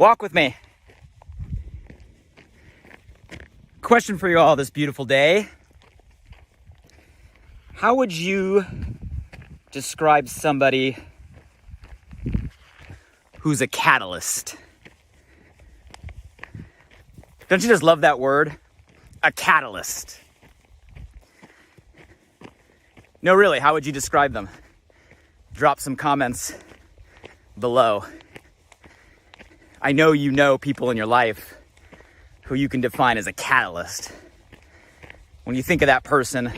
Walk with me. Question for you all this beautiful day. How would you describe somebody who's a catalyst? Don't you just love that word? A catalyst. No, really, how would you describe them? Drop some comments below. I know you know people in your life who you can define as a catalyst. When you think of that person,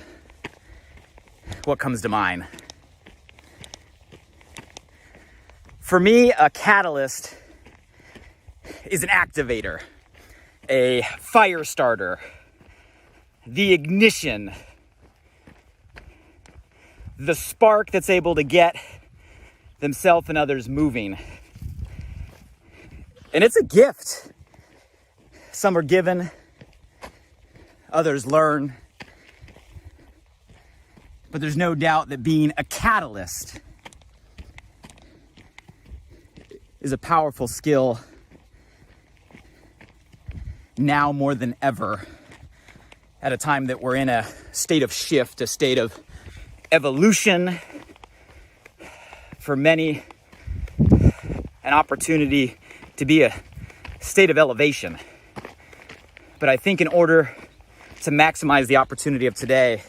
what comes to mind? For me, a catalyst is an activator, a fire starter, the ignition, the spark that's able to get themselves and others moving. And it's a gift. Some are given, others learn. But there's no doubt that being a catalyst is a powerful skill now more than ever, at a time that we're in a state of shift, a state of evolution. For many, an opportunity to be a state of elevation. But I think in order to maximize the opportunity of today,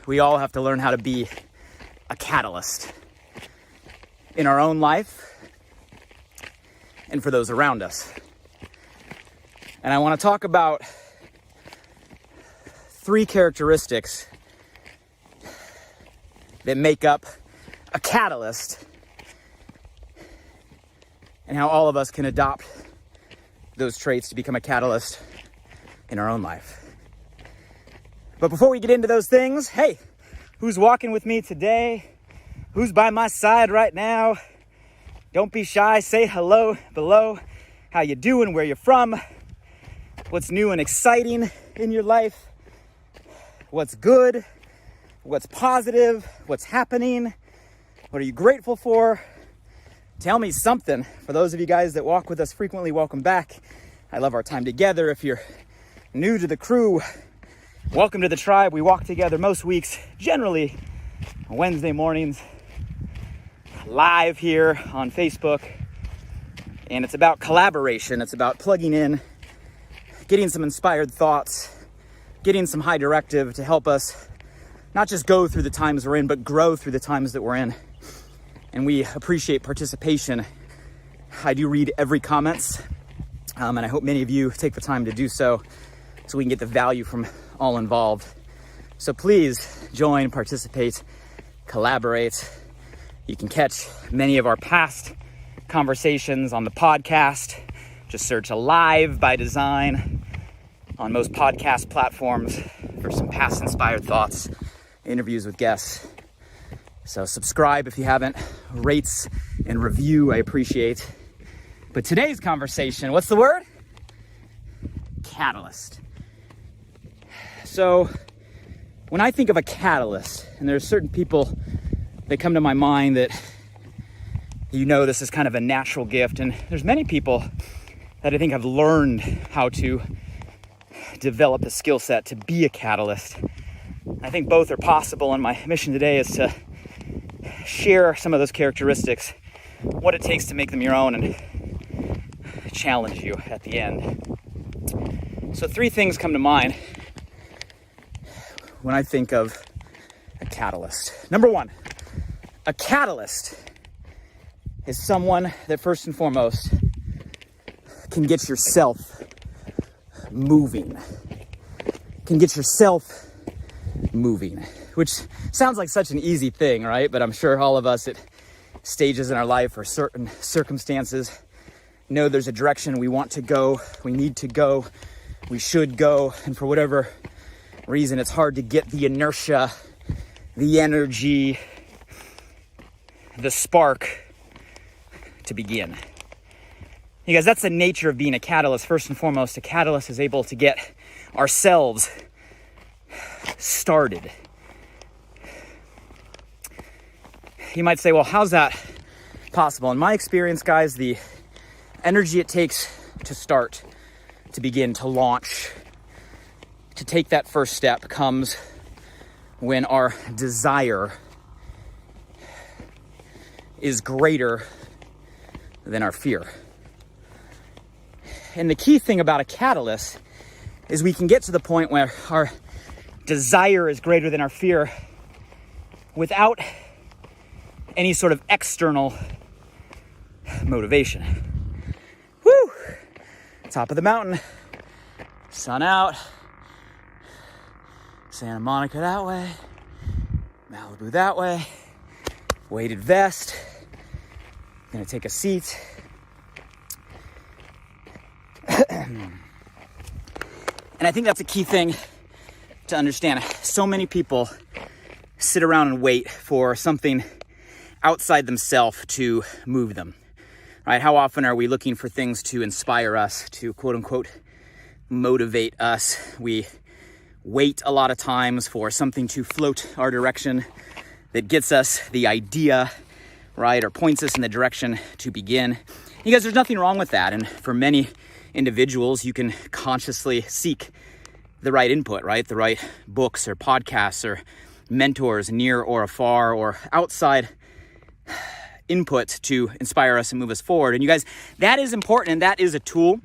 we all have to learn how to be a catalyst in our own life and for those around us. And I want to talk about 3 characteristics that make up a catalyst, and how all of us can adopt those traits to become a catalyst in our own life. But before we get into those things, hey, who's walking with me today? Who's by my side right now? Don't be shy, say hello below. How you doing, where you're from, what's new and exciting in your life, what's good, what's positive, what's happening, what are you grateful for? Tell me something. For those of you guys that walk with us frequently, welcome back. I love our time together. If you're new to the crew, welcome to the tribe. We walk together most weeks, generally Wednesday mornings, live here on Facebook. And it's about collaboration. It's about plugging in, getting some inspired thoughts, getting some high directive to help us not just go through the times we're in, but grow through the times that we're in. And we appreciate participation. I do read every comments, and I hope many of you take the time to do so we can get the value from all involved. So please join, participate, collaborate. You can catch many of our past conversations on the podcast. Just search Alive by Design on most podcast platforms for some past inspired thoughts, interviews with guests. So subscribe if you haven't, rates and review, I appreciate. But today's conversation, what's the word? Catalyst. So when I think of a catalyst, and there are certain people that come to my mind that, you know, this is kind of a natural gift, and there's many people that I think have learned how to develop the skill set to be a catalyst. I think both are possible, and my mission today is to share some of those characteristics, what it takes to make them your own, and challenge you at the end. So 3 things come to mind when I think of a catalyst. Number 1, a catalyst is someone that first and foremost can get yourself moving. Which sounds like such an easy thing, right? But I'm sure all of us at stages in our life or certain circumstances know there's a direction we want to go, we need to go, we should go, and for whatever reason, it's hard to get the inertia, the energy, the spark to begin. You guys, that's the nature of being a catalyst. First and foremost, a catalyst is able to get ourselves started. You might say, well, how's that possible? In my experience, guys, the energy it takes to start, to begin, to launch, to take that first step comes when our desire is greater than our fear. And the key thing about a catalyst is we can get to the point where our desire is greater than our fear without any sort of external motivation. Woo! Top of the mountain, sun out, Santa Monica that way, Malibu that way, weighted vest, gonna take a seat. And I think that's a key thing to understand. So many people sit around and wait for something outside themselves to move them, right? How often are we looking for things to inspire us, to quote unquote motivate us? We wait a lot of times for something to float our direction that gets us the idea, right? Or points us in the direction to begin. You guys, there's nothing wrong with that. And for many individuals, you can consciously seek the right input, right? The right books or podcasts or mentors near or afar or outside input to inspire us and move us forward. And you guys, that is important and that is a tool.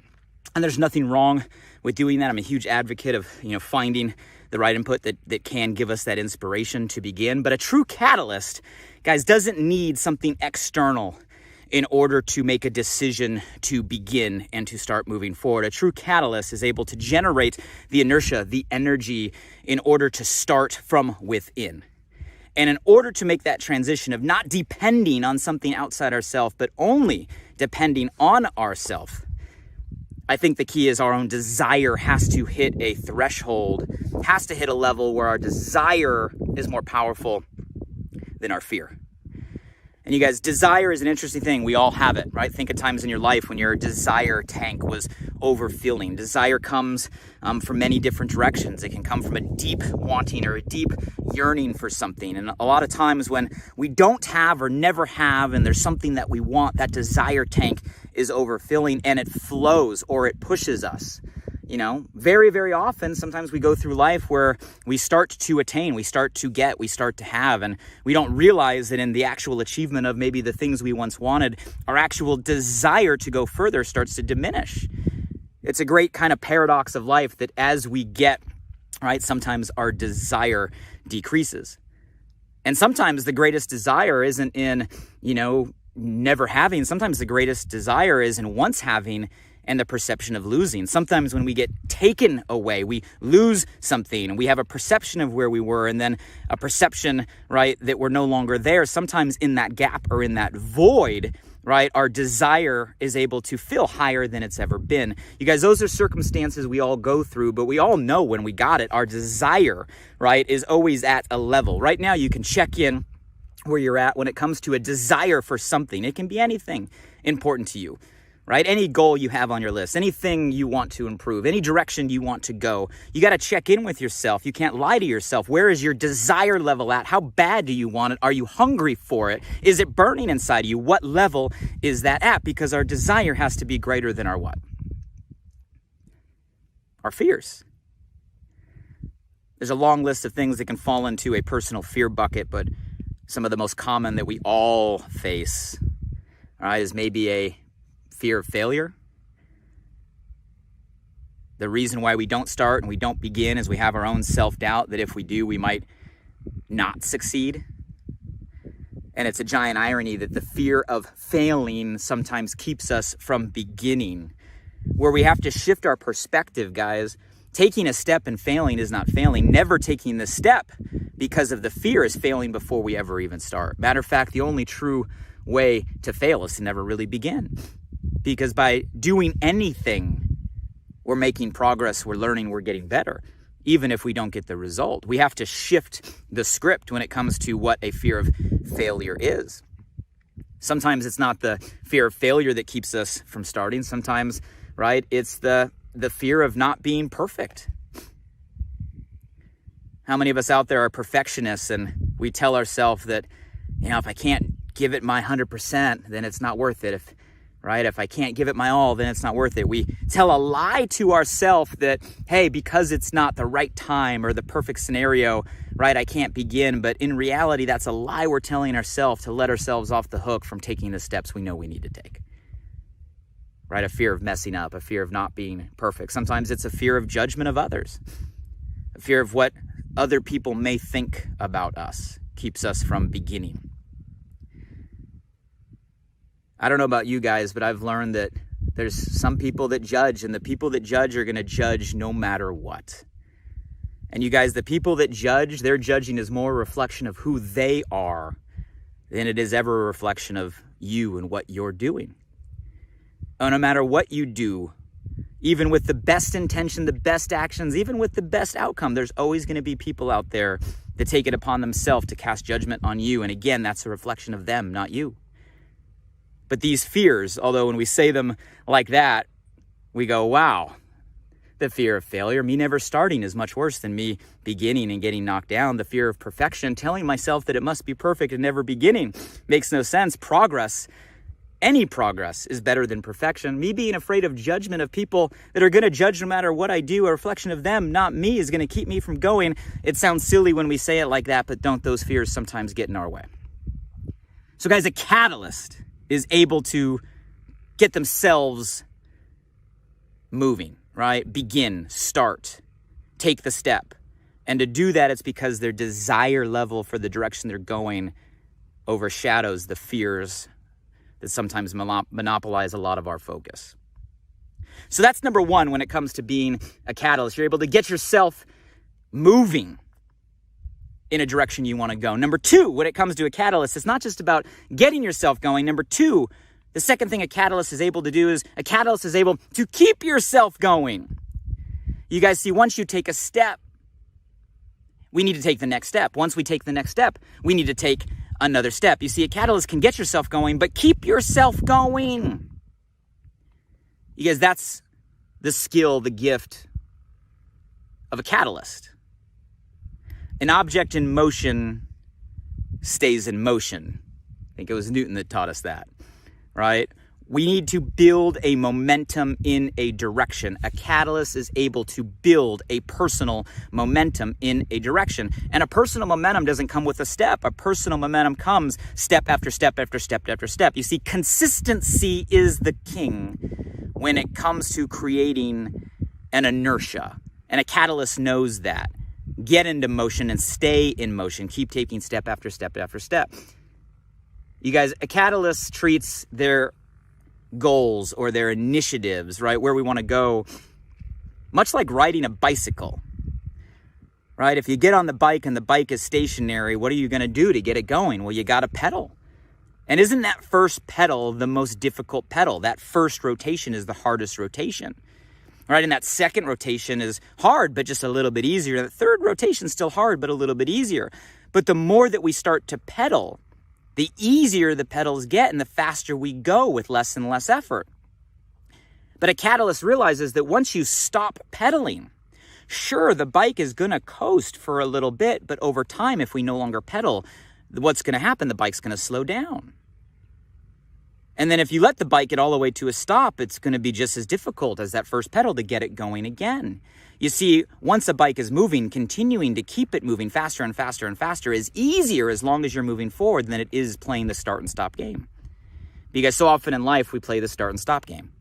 And there's nothing wrong with doing that. I'm a huge advocate of, finding the right input that can give us that inspiration to begin. But a true catalyst, guys, doesn't need something external in order to make a decision to begin and to start moving forward. A true catalyst is able to generate the inertia, the energy in order to start from within. And in order to make that transition of not depending on something outside ourselves, but only depending on ourselves, I think the key is our own desire has to hit a threshold, has to hit a level where our desire is more powerful than our fear. And you guys, desire is an interesting thing. We all have it, right? Think of times in your life when your desire tank was overfilling. Desire comes from many different directions. It can come from a deep wanting or a deep yearning for something. And a lot of times when we don't have or never have, and there's something that we want, that desire tank is overfilling and it flows or it pushes us. Very, very often, sometimes we go through life where we start to attain, we start to get, we start to have, and we don't realize that in the actual achievement of maybe the things we once wanted, our actual desire to go further starts to diminish. It's a great kind of paradox of life that as we get, right, sometimes our desire decreases. And sometimes the greatest desire isn't in, never having. Sometimes the greatest desire is in once having and the perception of losing. Sometimes when we get taken away, we lose something and we have a perception of where we were and then a perception, right, that we're no longer there. Sometimes in that gap or in that void, right, our desire is able to feel higher than it's ever been. You guys, those are circumstances we all go through, but we all know when we got it, our desire, right, is always at a level. Right now, you can check in where you're at when it comes to a desire for something. It can be anything important to you. Right? Any goal you have on your list, anything you want to improve, any direction you want to go, you got to check in with yourself. You can't lie to yourself. Where is your desire level at? How bad do you want it? Are you hungry for it? Is it burning inside of you? What level is that at? Because our desire has to be greater than our what? Our fears. There's a long list of things that can fall into a personal fear bucket, but some of the most common that we all face, all right, is maybe a fear of failure. The reason why we don't start and we don't begin is we have our own self-doubt that if we do, we might not succeed. And it's a giant irony that the fear of failing sometimes keeps us from beginning, where we have to shift our perspective, guys. Taking a step and failing is not failing. Never taking the step because of the fear is failing before we ever even start. Matter of fact, the only true way to fail is to never really begin. Because by doing anything, we're making progress, we're learning, we're getting better, even if we don't get the result. We have to shift the script when it comes to what a fear of failure is. Sometimes it's not the fear of failure that keeps us from starting. Sometimes, right, it's the fear of not being perfect. How many of us out there are perfectionists and we tell ourselves that, if I can't give it my 100%, then it's not worth it. right? If I can't give it my all, then it's not worth it. We tell a lie to ourselves that, hey, because it's not the right time or the perfect scenario, right, I can't begin. But in reality, that's a lie we're telling ourselves to let ourselves off the hook from taking the steps we know we need to take, right? A fear of messing up, a fear of not being perfect. Sometimes it's a fear of judgment of others, a fear of what other people may think about us keeps us from beginning. I don't know about you guys, but I've learned that there's some people that judge, and the people that judge are going to judge no matter what. And you guys, the people that judge, their judging is more a reflection of who they are than it is ever a reflection of you and what you're doing. And no matter what you do, even with the best intention, the best actions, even with the best outcome, there's always going to be people out there that take it upon themselves to cast judgment on you. And again, that's a reflection of them, not you. But these fears, although when we say them like that, we go, wow, the fear of failure, me never starting is much worse than me beginning and getting knocked down. The fear of perfection, telling myself that it must be perfect and never beginning, makes no sense. Progress, any progress is better than perfection. Me being afraid of judgment of people that are going to judge no matter what I do, a reflection of them, not me, is going to keep me from going. It sounds silly when we say it like that, but don't those fears sometimes get in our way? So guys, a catalyst is able to get themselves moving, right? Begin, start, take the step. And to do that, it's because their desire level for the direction they're going overshadows the fears that sometimes monopolize a lot of our focus. So that's number one when it comes to being a catalyst. You're able to get yourself moving in a direction you want to go. Number two, when it comes to a catalyst, it's not just about getting yourself going. Number two, the second thing a catalyst is able to do is a catalyst is able to keep yourself going. You guys see, once you take a step, we need to take the next step. Once we take the next step, we need to take another step. You see, a catalyst can get yourself going, but keep yourself going. You guys, that's the skill, the gift of a catalyst. An object in motion stays in motion. I think it was Newton that taught us that, right? We need to build a momentum in a direction. A catalyst is able to build a personal momentum in a direction. And a personal momentum doesn't come with a step. A personal momentum comes step after step after step after step. You see, consistency is the king when it comes to creating an inertia. And a catalyst knows that. Get into motion and stay in motion. Keep taking step after step after step. You guys, a catalyst treats their goals or their initiatives, right, where we want to go, much like riding a bicycle, right? If you get on the bike and the bike is stationary, what are you going to do to get it going? Well, you got to pedal. And isn't that first pedal the most difficult pedal? That first rotation is the hardest rotation. Right, and that second rotation is hard, but just a little bit easier. The third rotation is still hard, but a little bit easier. But the more that we start to pedal, the easier the pedals get and the faster we go with less and less effort. But a catalyst realizes that once you stop pedaling, sure, the bike is going to coast for a little bit, but over time, if we no longer pedal, what's going to happen? The bike's going to slow down. And then if you let the bike get all the way to a stop, it's going to be just as difficult as that first pedal to get it going again. You see, once a bike is moving, continuing to keep it moving faster and faster and faster is easier as long as you're moving forward than it is playing the start and stop game. Because so often in life, we play the start and stop game.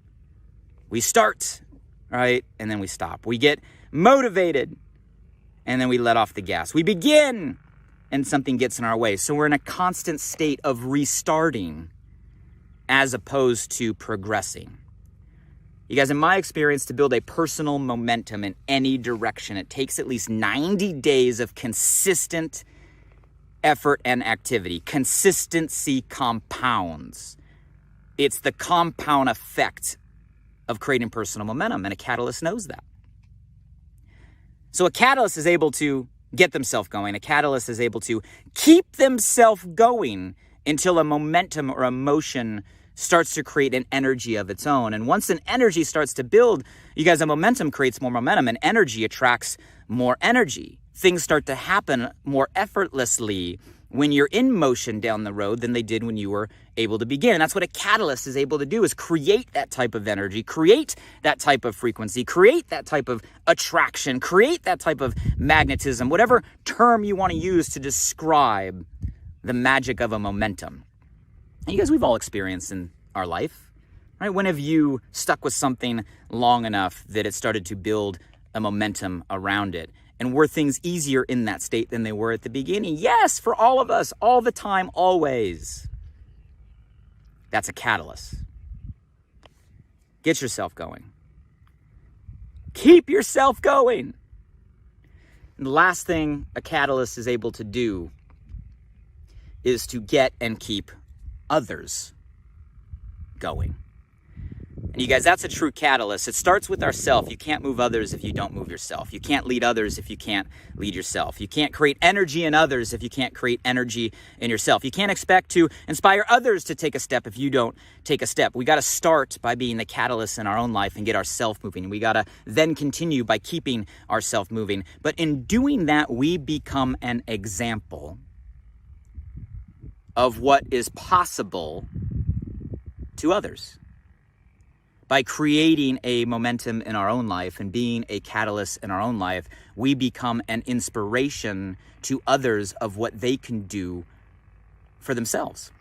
We start, right? And then we stop. We get motivated, and then we let off the gas. We begin, and something gets in our way. So we're in a constant state of restarting as opposed to progressing. You guys, in my experience, to build a personal momentum in any direction, it takes at least 90 days of consistent effort and activity. Consistency compounds. It's the compound effect of creating personal momentum, and a catalyst knows that. So a catalyst is able to get themselves going. A catalyst is able to keep themselves going until a momentum or emotion starts to create an energy of its own. And once an energy starts to build, you guys, a momentum creates more momentum, and energy attracts more energy. things start to happen more effortlessly when you're in motion down the road than they did when you were able to begin. And that's what a catalyst is able to do, is create that type of energy, create that type of frequency, create that type of attraction, create that type of magnetism, whatever term you want to use to describe the magic of a momentum. And you guys, we've all experienced in our life, right? When have you stuck with something long enough that it started to build a momentum around it? And were things easier in that state than they were at the beginning? Yes, for all of us, all the time, always. That's a catalyst. Get yourself going. Keep yourself going. And the last thing a catalyst is able to do is to get and keep others going. And you guys, that's a true catalyst. It starts with ourself. You can't move others if you don't move yourself. You can't lead others if you can't lead yourself. You can't create energy in others if you can't create energy in yourself. You can't expect to inspire others to take a step if you don't take a step. We got to start by being the catalyst in our own life and get ourselves moving. We got to then continue by keeping ourselves moving. But in doing that, we become an example of what is possible to others. By creating a momentum in our own life and being a catalyst in our own life, we become an inspiration to others of what they can do for themselves.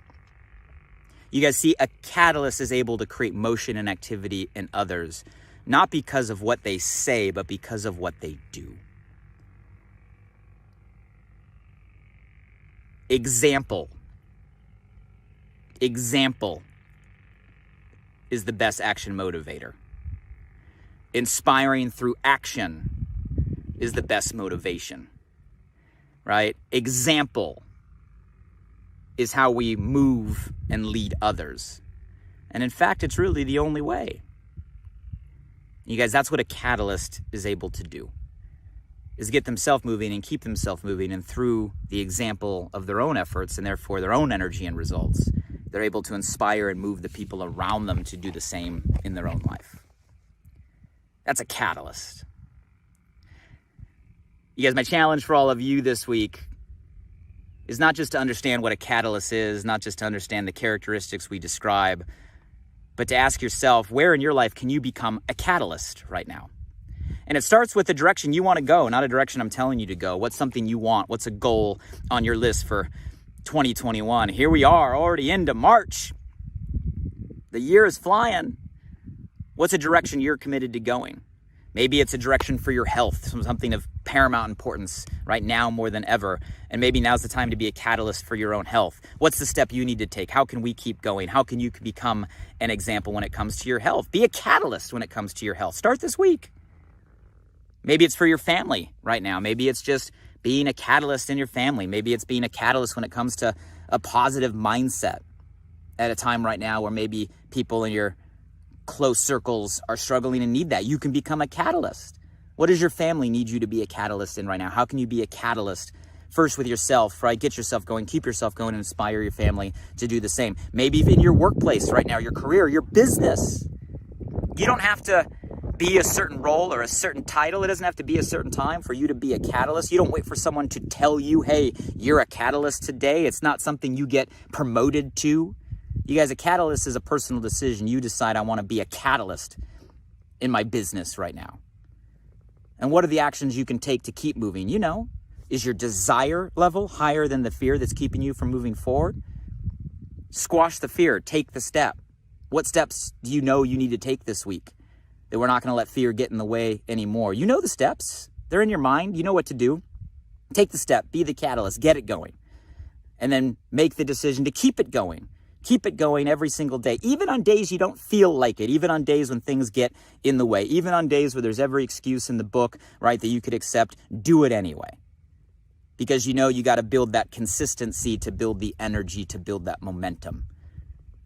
You guys see, a catalyst is able to create motion and activity in others, not because of what they say, but because of what they do. Example is the best action motivator. Inspiring through action is the best motivation, right? Example is how we move and lead others. And in fact, it's really the only way. You guys, that's what a catalyst is able to do, is get themselves moving and keep themselves moving. And through the example of their own efforts and therefore their own energy and results, they're able to inspire and move the people around them to do the same in their own life. That's a catalyst. You guys, my challenge for all of you this week is not just to understand what a catalyst is, not just to understand the characteristics we describe, but to ask yourself, where in your life can you become a catalyst right now? And it starts with the direction you want to go, not a direction I'm telling you to go. What's something you want? What's a goal on your list for 2021? Here we are, already into March. The year is flying. What's a direction you're committed to going? Maybe it's a direction for your health, something of paramount importance right now more than ever. And maybe now's the time to be a catalyst for your own health. What's the step you need to take? How can we keep going? How can you become an example when it comes to your health? Be a catalyst when it comes to your health. Start this week. Maybe it's for your family right now. Maybe it's just being a catalyst in your family. Maybe it's being a catalyst when it comes to a positive mindset at a time right now where maybe people in your close circles are struggling and need that. You can become a catalyst. What does your family need you to be a catalyst in right now? How can you be a catalyst first with yourself, right? Get yourself going, keep yourself going, and inspire your family to do the same. Maybe even your workplace right now, your career, your business. You don't have to be a certain role or a certain title. It doesn't have to be a certain time for you to be a catalyst. You don't wait for someone to tell you, hey, you're a catalyst today. It's not something you get promoted to. You guys, a catalyst is a personal decision. You decide, I want to be a catalyst in my business right now. And what are the actions you can take to keep moving? You know, is your desire level higher than the fear that's keeping you from moving forward? Squash the fear. Take the step. What steps do you know you need to take this week that we're not going to let fear get in the way anymore? You know the steps. They're in your mind. You know what to do. Take the step. Be the catalyst. Get it going. And then make the decision to keep it going. Keep it going every single day, even on days you don't feel like it, even on days when things get in the way, even on days where there's every excuse in the book, right, that you could accept. Do it anyway. Because you know you got to build that consistency, to build the energy, to build that momentum.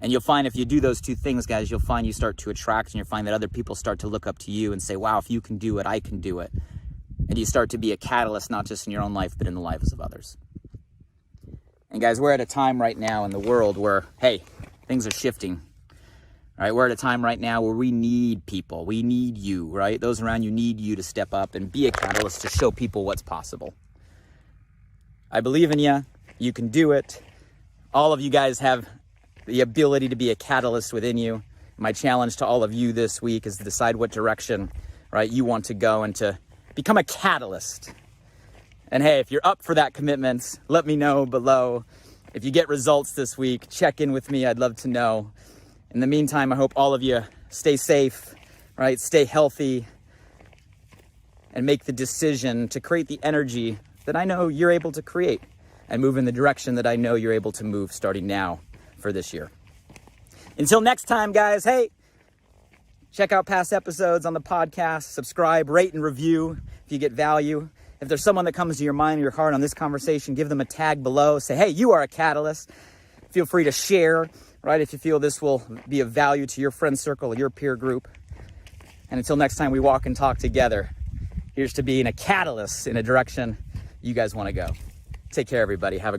And you'll find if you do those two things, guys, you'll find you start to attract, and you'll find that other people start to look up to you and say, wow, if you can do it, I can do it. And you start to be a catalyst, not just in your own life, but in the lives of others. And guys, we're at a time right now in the world where, hey, things are shifting. All right, we're at a time right now where we need people. We need you, right? Those around you need you to step up and be a catalyst to show people what's possible. I believe in you. You can do it. All of you guys have the ability to be a catalyst within you. My challenge to all of you this week is to decide what direction, right, you want to go and to become a catalyst. And hey, if you're up for that commitment, let me know below. If you get results this week, check in with me. I'd love to know. In the meantime, I hope all of you stay safe, right? Stay healthy and make the decision to create the energy that I know you're able to create and move in the direction that I know you're able to move starting now for this year. Until next time, guys, hey, check out past episodes on the podcast, subscribe, rate, and review if you get value. If there's someone that comes to your mind or your heart on this conversation, give them a tag below. Say, hey, you are a catalyst. Feel free to share, right, if you feel this will be of value to your friend circle or your peer group. And until next time we walk and talk together, here's to being a catalyst in a direction you guys want to go. Take care, everybody. Have a great